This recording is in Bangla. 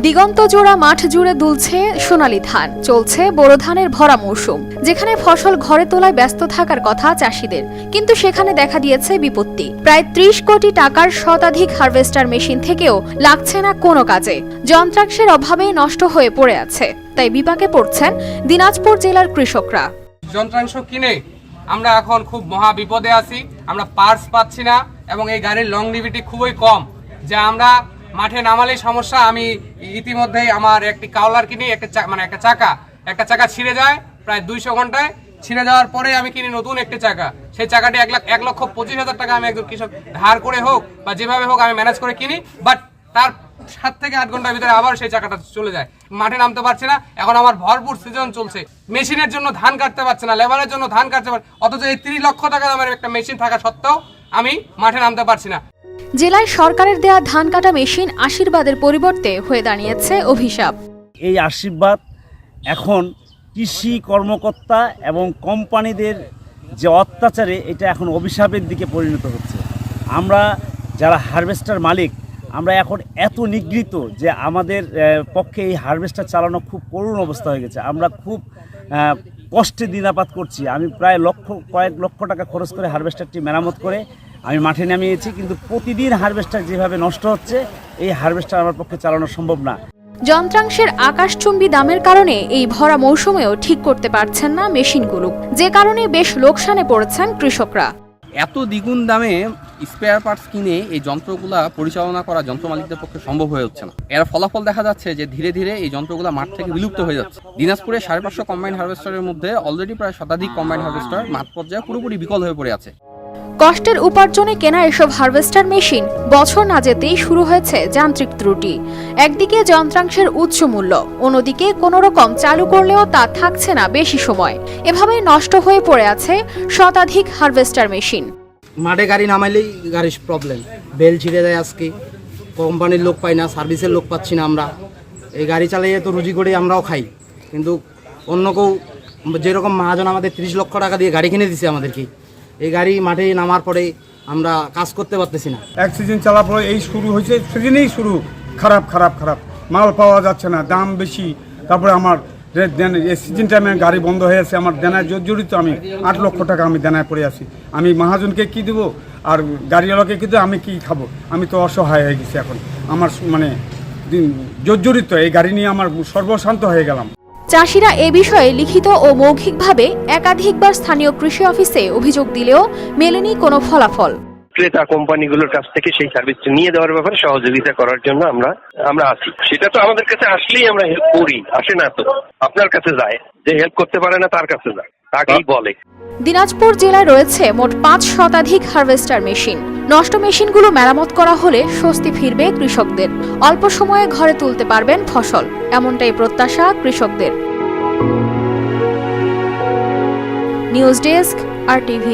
দিগন্ত জোড়া মাঠ জুড়ে দুলছে সোনালী ধান, চলছে বোরো ধানের ভরা মৌসুম, যেখানে ফসল ঘরে তোলায় ব্যস্ত থাকার কথা চাষিদের, কিন্তু সেখানে দেখা দিয়েছে বিপত্তি। প্রায় ৩০ কোটি টাকার শতাধিক হারভেস্টার মেশিন থেকেও লাগছে না কোনো কাজে। যন্ত্রাংশের অভাবে নষ্ট হয়ে পড়ে আছে, তাই বিপাকে পড়ছেন দিনাজপুর জেলার কৃষকরা। যন্ত্রাংশ কিনে আমরা এখন খুব মহা বিপদে আছি। আমরা পার্টস পাচ্ছি না এবং এই গাড়ির লংজিভিটি খুবই কম, যা আমরা মাঠে নামালেই সমস্যা। আমি ইতিমধ্যেই আমার একটি কাউলার কিনি, একটা চাকা ছিঁড়ে যায় প্রায় 200 ঘন্টায়। ছিঁড়ে যাওয়ার পরে আমি কিনি নতুন একটি চাকা। সেই চাকাটি 1,25,000 টাকা আমি একজন কৃষক ধার করে হোক বা যেভাবে হোক আমি ম্যানেজ করে কিনি, বাট তার 7 থেকে 8 ঘন্টার ভিতরে আবার সেই চাকাটা চলে যায়। মাঠে নামতে পারছি না। এখন আমার ভরপুর সিজন চলছে, মেশিনের জন্য ধান কাটতে পারছে না, লেবারের জন্য ধান কাটতে পারছে, অথচ এই 30 লক্ষ টাকা দামের একটা মেশিন থাকা সত্ত্বেও আমি মাঠে নামতে পারছি না। জেলায় সরকারের দেয়া ধান কাটা মেশিন আশীর্বাদের পরিবর্তে হয়ে দাঁড়িয়েছে অভিশাপ। এই আশীর্বাদ এখন কৃষি কর্মকর্তা এবং কোম্পানিদের যে অত্যাচারে এটা এখন অভিশাপের দিকে পরিণত হচ্ছে। আমরা যারা হারভেস্টার মালিক, আমরা এখন এত নিগৃহীত যে আমাদের পক্ষে এই হারভেস্টার চালানো খুব করুণ অবস্থা হয়ে গেছে। আমরা খুব কষ্টে দিনাপাত করছি। আমি প্রায় কয়েক লক্ষ টাকা খরচ করে হারভেস্টারটি মেরামত করে আমি মাঠে নামিয়েছি, কিন্তু প্রতিদিন হারভেস্টার যেভাবে নষ্ট হচ্ছে, এই হারভেস্টার আমার পক্ষে চালানো সম্ভব না। যন্ত্রাংশের আকাশচুম্বী দামের কারণে এই ভরা মৌসুমেও ঠিক করতে পারছেন না মেশিনগুলো, যে কারণে বেশ লোকসানে পড়েছেন কৃষকরা। এত দ্বিগুণ দামে স্পেয়ার পার্টস কিনে এই যন্ত্রগুলা পরিচালনা করা যন্ত্র মালিকদের পক্ষে সম্ভব হয়ে হচ্ছে না। এর ফলাফল দেখা যাচ্ছে যে ধীরে ধীরে এই যন্ত্রগুলা মাঠ থেকে বিলুপ্ত হয়ে যাচ্ছে। দিনাজপুরে 550 কম্বাইন্ড হারভেস্টারের মধ্যে অলরেডি প্রায় শতাধিক কম্বাইন্ড হারভেস্টার মাঠ পর্যায়ে পুরোপুরি বিকল হয়ে পড়ে আছে। কষ্টের উপার্জনে কেনা এসব হারভেস্টার মেশিন বছর না যেতেই শুরু হয়েছে যান্ত্রিক ত্রুটি। একদিকে যন্ত্রাংশের উচ্চ মূল্য, অন্যদিকে কোনো রকম চালু করলেও তা থাকছে না বেশি সময়। এভাবে নষ্ট হয়ে পড়ে আছে শতাধিক হারভেস্টার মেশিন। মাঠে গাড়ি নামাইলেই গাড়ির প্রবলেম, বেল ছিঁড়ে দেয়। আজকে কোম্পানির লোক পাই না, সার্ভিসের লোক পাচ্ছি না। আমরা এই গাড়ি চালিয়ে তো রুজি করে আমরাও খাই, কিন্তু অন্য কেউ যেরকম মহাজন আমাদের 30 লক্ষ টাকা দিয়ে গাড়ি কিনে দিছে আমাদেরকে, এই গাড়ি মাঠে নামার পরে আমরা কাজ করতে পারতেছি না। এক সিজন চালার পরে এই শুরু হয়েছে, সিজনেই শুরু খারাপ, মাল পাওয়া যাচ্ছে না, দাম বেশি। তারপরে আমার এই সিজন টাইমে গাড়ি বন্ধ হয়ে আছে, আমার দেনায় জর্জরিত। আমি 8 লক্ষ টাকা আমি দেনায় পড়ে আছি। আমি মহাজনকে কি দেবো আর গাড়িওয়ালাকে কি দেবো, আমি কি খাবো? আমি তো অসহায় হয়ে গেছি এখন। আমার জর্জরিত এই গাড়ি নিয়ে আমার সর্বশান্ত হয়ে গেলাম। চাষিরা এ বিষয়ে লিখিত ও মৌখিকভাবে একাধিকবার স্থানীয় কৃষি অফিসে অভিযোগ দিলেও মেলেনি কোনো ফলাফল। ক্রেতা কোম্পানিগুলোর কাছ থেকে সেই সার্ভিসটা নিয়ে দেওয়ার ব্যাপারে সহযোগিতা করার জন্য আমরা আছি। সেটা তো আমাদের কাছে আসলেই আমরা হেল্প করি, আসে না তো আপনার কাছে যায়। যে হেল্প করতে পারে না তার কাছে যায়, তাকেই বলে। দিনাজপুর জেলায় রয়েছে মোট 5 শতাধিক হারভেস্টার মেশিন। নষ্ট মেশিনগুলো মেরামত করা হলে স্বস্তি ফিরবে কৃষকদের, অল্প সময়ে ঘরে তুলতে পারবেন ফসল, এমনটাই প্রত্যাশা কৃষকদের। News desk, RTV।